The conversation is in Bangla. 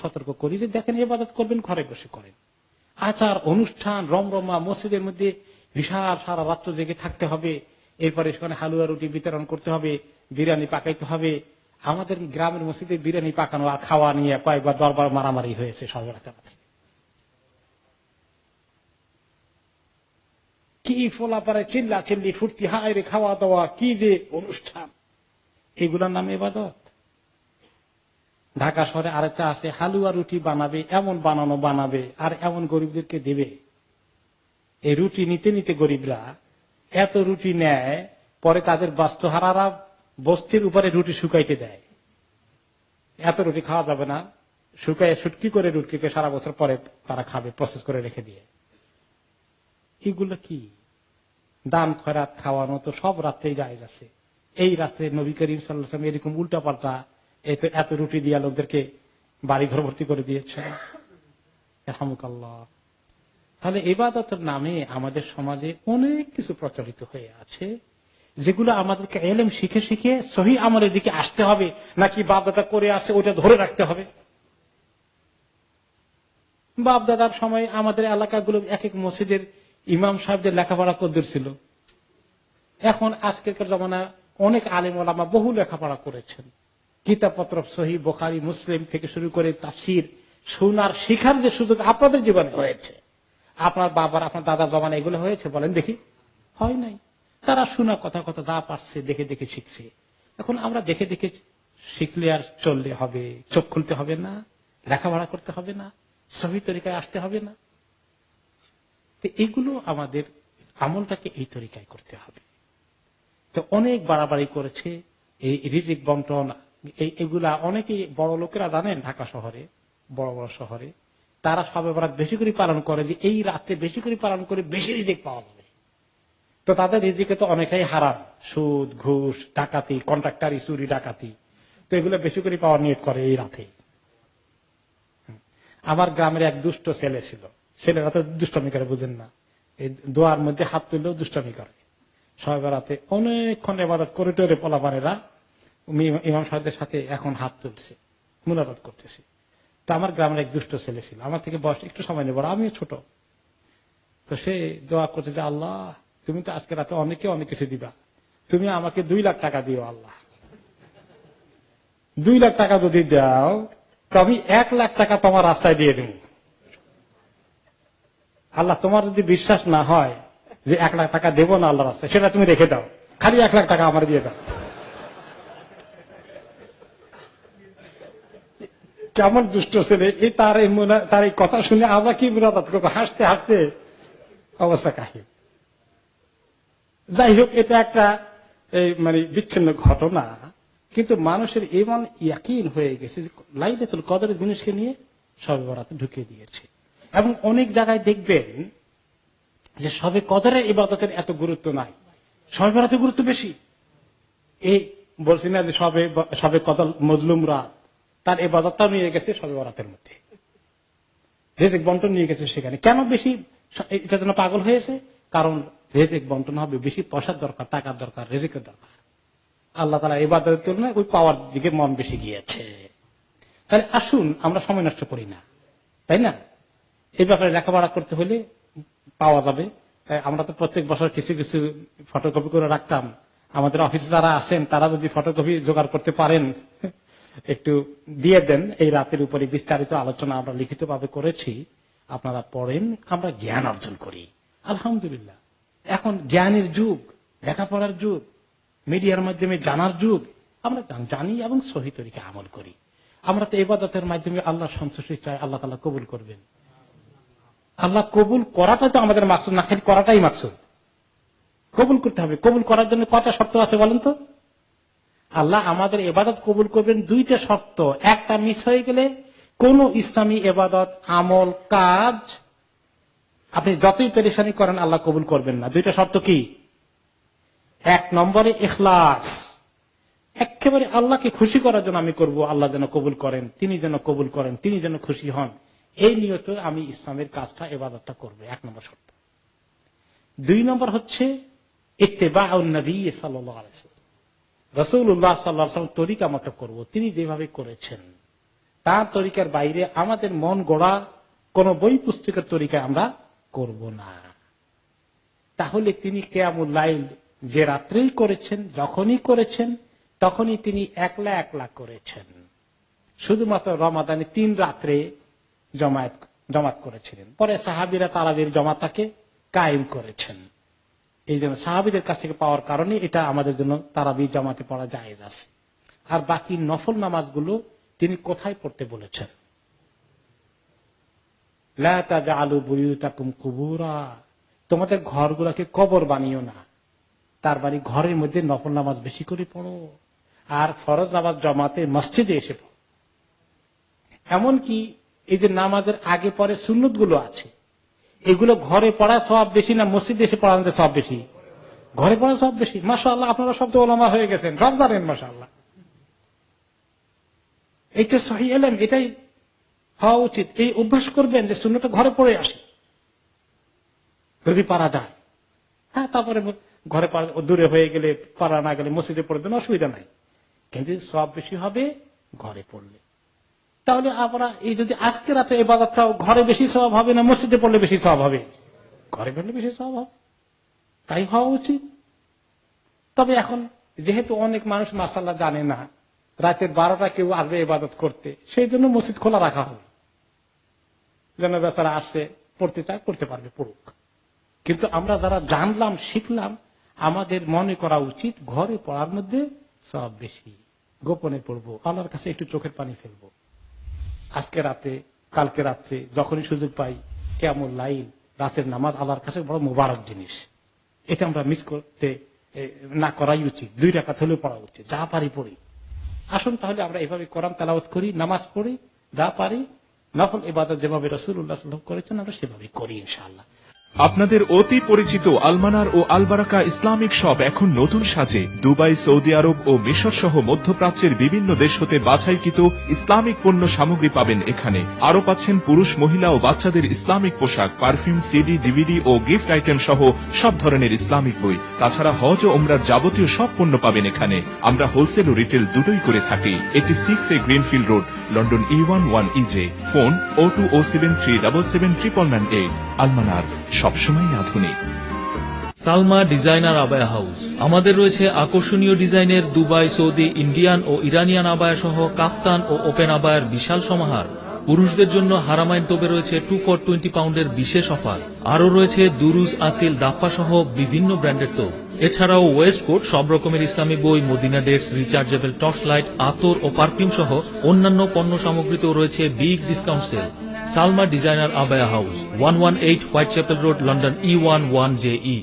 সতর্ক করি যে দেখেন ইবাদত করবেন ঘরে বসে করেন। আচার অনুষ্ঠান রমরমা মসজিদের মধ্যে বিশাল সারা রাত্র জেগে থাকতে হবে, এরপরে সেখানে হালুয়া রুটি বিতরণ করতে হবে, বিরিয়ানি পাকাইতে হবে। আমাদের গ্রামের মসজিদে বিরিয়ানি পাকানো আর খাওয়া নিয়ে কয়েকবার দরবার মারামারি হয়েছে সবে রাতে। কি ফোলা পারে চিল্লা চিল্লি ফুর্তি, হায় রে খাওয়া দাওয়া, কি যে অনুষ্ঠান, এগুলোর নাম ইবাদত? ঢাকা শহরে আরেকটা আছে, হালুয়া রুটি বানাবে, এমন বানানো বানাবে আর এমন গরিবদেরকে দেবে। এই রুটি নিতে নিতে গরিবরা এত রুটি নেয়, পরে তাদের বাস্তুহারারা বস্তির উপরে রুটি শুকাইতে দেয়। এত রুটি খাওয়া যাবে না, শুকাই শুটকি করে রুটিকে সারা বছর পরে তারা খাবে, প্রসেস করে রেখে দিয়ে। এগুলো কি? দান খয়রাত খাওয়ানো তো সব রাত্রেই জায়েজ আছে। এই রাত্রে নবী করিম সাল্লাল্লাহু আলাইহি ওয়াসাল্লাম এরকম উল্টা পাল্টা এত রুটি দিয়া লোকদেরকে বাড়ি ঘর ভর্তি করে দিয়েছে। রাহমাকাল্লাহ। তাহলে ইবাদতের নামে আমাদের সমাজে অনেক কিছু প্রচলিত হয়ে আছে, যেগুলো আমাদেরকে ইলম শিখে শিখে সহিহ আমলের দিকে আসতে হবে, নাকি বাপ দাদা করে আছে ওটা ধরে রাখতে হবে। বাপ দাদার সময় আমাদের এলাকাগুলো এক এক মসজিদের ইমাম সাহেবদের লেখাপড়া কদ্দুর ছিল। এখন আজকের জমানা অনেক আলেম ওলামা বহু লেখাপড়া করেছেন, কিতাবপত্র সহিহ বুখারী মুসলিম থেকে শুরু করে তাফসীর শোনার শিখার যে সুযোগ আপনাদের জীবনে হয়েছে, আপনার বাবার আপনার দাদার জমানা এগুলো হয়েছে? বলেন দেখি, হয় নাই। তারা শোনা কথা কথা যা পারছে দেখে দেখে শিখছে। এখন আমরা দেখে দেখে শিখলে আর চললে হবে? চোখ খুলতে হবে না? লেখাপড়া করতে হবে না? সহিহ তরিকায় আসতে হবে না? তো এগুলো আমাদের আমলটাকে এই তরিকায় করতে হবে। তো অনেক বাড়াবাড়ি করেছে এই রিজিক বন্টন, এগুলা অনেকেই বড় লোকেরা জানেন। ঢাকা শহরে বড় বড় শহরে তারা সবে বরাত বেশি করে পালন করে, যে এই রাত্রে বেশি করে পালন করে বেশি রিজিক পাওয়া যাবে। তো তাদের রিজিকে তো অনেকেই হারাম, সুদ ঘুষ ডাকাতি, কন্ট্রাক্টারি চুরি ডাকাতি, তো এগুলো বেশি করে পাওয়ার নিয়ত করে এই রাতে। আমার গ্রামের এক দুষ্ট ছেলে ছিল, ছেলেরা তো দুষ্টামি করে, বুঝেন না, এই দোয়ার মধ্যে হাত তুললেও দুষ্টামি করে। সবে বরাতে অনেকক্ষণ ইবাদত করে টোরে পোলাপানেরা ইমাম সাহেবদের সাথে এখন হাত তুলছে, মুনাজাত করতেছে। তো আমার গ্রামের এক দুষ্ট ছেলে ছিল, আমার থেকে বয়স একটু সময় নেই, বড় আমিও ছোট। তো সে দোয়া করছে যে আল্লাহ তুমি তো আজকে রাতে অনেকে অনেক কিছু দিবা, তুমি আমাকে 2 লাখ টাকা দিও আল্লাহ। 2 লাখ টাকা যদি দাও তো আমি 1 লাখ টাকা তোমার রাস্তায় দিয়ে দেব। আল্লাহ তোমার যদি বিশ্বাস না হয় যে 1 লাখ টাকা দেবো না আল্লাহ রাস্তায়, সেটা তুমি রেখে দাও, খালি 1 লাখ টাকা আমার দিয়ে দাও। কেমন দুষ্ট ছেলে! এই তার এই কথা শুনে আমরা কি মুনাজাত করবো? হাসতে হাসতে অবস্থা কাহিল। যাই হোক, এটা একটা মানে বিচ্ছিন্ন ঘটনা, কিন্তু মানুষের এমন ইয়াকিন হয়ে গেছে যে লাইলাতুল কদরের জিনিসকে নিয়ে শবে বরাতে ঢুকিয়ে দিয়েছে। এবং অনেক জায়গায় দেখবেন যে শবে কদরের ইবাদতের এত গুরুত্ব নাই, শবে বরাতের গুরুত্ব বেশি। এই বলছি না যে শবে কদর মজলুম রাত, তার ইবাদতটাও নিয়ে গেছে শবে বরাতের মধ্যে, রিজিক বন্টন নিয়ে গেছে সেখানে। কেন বেশি এটার জন্য পাগল হয়েছে? কারণ রিজিক বন্টন হবে, বেশি পয়সার দরকার, টাকার দরকার, রিজিকের দরকার। আল্লাহ তাআলা ইবাদতের তুলনায় ওই পাওয়ার দিকে মন বেশি গিয়েছে। তাহলে আসুন আমরা সময় নষ্ট করি না, তাই না? এই ব্যাপারে লেখাপড়া করতে হলে পাওয়া যাবে। আমরা তো প্রত্যেক বছর কিছু কিছু ফটোকপি করে রাখতাম। আমাদের অফিসে যারা আছেন তারা যদি ফটোকপি জোগাড় করতে পারেন একটু দিয়ে দেন। এই রাতের উপরে বিস্তারিত আলোচনা আমরা লিখিত ভাবে করেছি, আপনারা পড়েন, আমরা জ্ঞান অর্জন করি। আলহামদুলিল্লাহ, এখন জ্ঞানের যুগ, লেখাপড়ার যুগ, মিডিয়ার মাধ্যমে জানার যুগ। আমরা জানি এবং সহিহ তরিকা আমল করি। আমরা তো ইবাদতের মাধ্যমে আল্লাহর সন্তুষ্টি চাই, আল্লাহ তাআলা কবুল করবেন। আল্লাহ কবুল করাটা তো আমাদের মাকসুদ না, খালি করাটাই মাকসুদ। কবুল করতে হবে। কবুল করার জন্য কয়টা শর্ত আছে বলেন তো? আল্লাহ আমাদের ইবাদত কবুল করবেন 2টা শর্ত। একটা মিস হয়ে গেলে কোন ইসলামী ইবাদত আমল কাজ আপনি যতই পেরেশানি করেন আল্লাহ কবুল করবেন না। 2টা শর্ত কি? 1 নম্বরে ইখলাস, একেবারে আল্লাহকে খুশি করার জন্য আমি করব, আল্লাহ যেন কবুল করেন, তিনি যেন কবুল করেন, তিনি যেন খুশি হন, এই নিয়তে আমি ইসলামের কাজটা ইবাদতটা করব। 1 নম্বর শর্ত। 2 নম্বর হচ্ছে ইত্তেবাউন নবী সাল্লাল্লাহু আলাইহি ওয়াসাল্লাম, রাসূলুল্লাহ সাল্লাল্লাহু আলাইহি ওয়াসাল্লাম তরিকা মতো করব, তিনি যেভাবে করেছেন তার তরিকার বাইরে আমাদের মন গড়া কোন বই পুস্তকের তরিকা আমরা করব না। তাহলে তিনি কিয়ামুল লাইল যে রাত্রেই করেছেন, যখনই করেছেন তখনই তিনি একলা একলা করেছেন। শুধুমাত্র রমাদানে 3 রাত্রে জমাত করেছিলেন, পরে সাহাবীরা তারাবির জমাতটাকে কায়েম করেছেন। এই জন্য সাহাবীদের কাছ থেকে পাওয়ার কারণে এটা আমাদের জন্য তারাবি জমাতে পড়া জায়েজ আছে। আর বাকি নফল নামাজগুলো তিনি কোথায় পড়তে বলেছেন? লা তাজআলু বুয়ুতাকুম কুবুরা, তোমাদের ঘরগুলোকে কবর বানিও না, তার মানে ঘরের মধ্যে নফল নামাজ বেশি করে পড়ো, আর ফরজ নামাজ জমাতে মসজিদে এসে পড়ো। এমনকি এই যে নামাজের আগে পরে সুন্নত গুলো আছে, এগুলো ঘরে পড়া সওয়াব বেশি না মসজিদে এসে পড়ানোতে সওয়াব বেশি? ঘরে পড়া সওয়াব বেশি। মাশাআল্লাহ, আপনারা সব তো ওলামা হয়ে গেছেন, সব জানেন মাশাআল্লাহ। এই তো সহিহ ইলম, এটাই হওয়া উচিত। এই অভ্যাস করবেন যে সুন্নতটা ঘরে পড়ে আসে যদি পারা যায়। হ্যাঁ, তারপরে ঘরে দূরে হয়ে গেলে, পারা না গেলে মসজিদে পড়বেন, অসুবিধা নাই, কিন্তু সওয়াব বেশি হবে ঘরে পড়লে। তাহলে আমরা এই যদি আজকে রাতে ইবাদতটাও ঘরে বেশি সওয়াব হবে না মসজিদে পড়লে বেশি সওয়াব হবে? ঘরে পড়লে বেশি সওয়াব হবে, তাই হওয়া উচিত। তবে এখন যেহেতু অনেক মানুষ মাশাআল্লাহ জানে না, রাতের 12টা কেউ আসবে ইবাদত করতে, সেই জন্য মসজিদ খোলা রাখা হবে, যেন বেচারা আসছে পড়তে চায় পড়তে পারবে, পড়ুক। কিন্তু আমরা যারা জানলাম, শিখলাম, আমাদের মনে করা উচিত ঘরে পড়ার মধ্যে সব বেশি, গোপনে পড়বো, আল্লাহর কাছে একটু চোখের পানি ফেলবো। আজকে রাতে, কালকে রাত্রে যখনই সুযোগ পাই, কিয়ামুল লাইল, রাতের নামাজ আল্লাহর কাছে বড় মুবারক জিনিস। এটা আমরা মিস করতে না করাই উচিত। 2 রাকাত হলেও পড়া উচিত, যা পারি পড়ি। আসুন তাহলে আমরা এভাবে কোরআন তেলাওয়াত করি, নামাজ পড়ি, যা পারি নফল ইবাদত যেভাবে রাসূলুল্লাহ সাল্লাল্লাহু আলাইহি ওয়াসাল্লাম করেছেন আমরা সেভাবে করি ইনশাআল্লাহ। আপনাদের অতি পরিচিত আলমানার ও আলবারাকা ইসলামিক শপ এখন নতুন সাজে দুবাই, সৌদি আরব ও মিশর সহ মধ্যপ্রাচ্যের বিভিন্ন দেশ হতে বাছাইকৃত ইসলামিক পণ্য সামগ্রী পাবেন এখানে। আরো পাচ্ছেন পুরুষ, মহিলা ও বাচ্চাদের ইসলামিক পোশাক, পারফিউম, সিডি, ডিভিডি ও গিফট আইটেম সহ সব ধরনের ইসলামিক বই। তাছাড়া হজ ও ওমরার যাবতীয় সব পণ্য পাবেন এখানে। আমরা হোলসেল ও রিটেল দুটোই করে থাকি। এটি 6A greenfield road, London E1 1EJ। Phone 02073779998। আলমানার, সবসময় আধুনিক। সালমা ডিজাইনার আবায়া হাউস। আমাদের রয়েছে আকর্ষণীয় ডিজাইনের দুবাই, সৌদি, ইন্ডিয়ান ও ইরানিয়ান আবায়া সহ কাফতান ও ওপেন আবায়ার বিশাল সমাহার। পুরুষদের জন্য হারামাইন তোপে রয়েছে 2 for 20 পাউন্ডের বিশেষ অফার। আরও রয়েছে দুরুজ, আসিল, দাফা সহ বিভিন্ন ব্র্যান্ডের তোপ। এছাড়াও ওয়েস্টকোট, সব রকমের ইসলামী বই, Medina dates, rechargeable torch light, আতর ও পারফিউম সহ অন্যান্য পণ্য সামগ্রীতেও রয়েছে big discount sale. Salma designer আবায়া house, 118 white chapel road, London E1 1JE।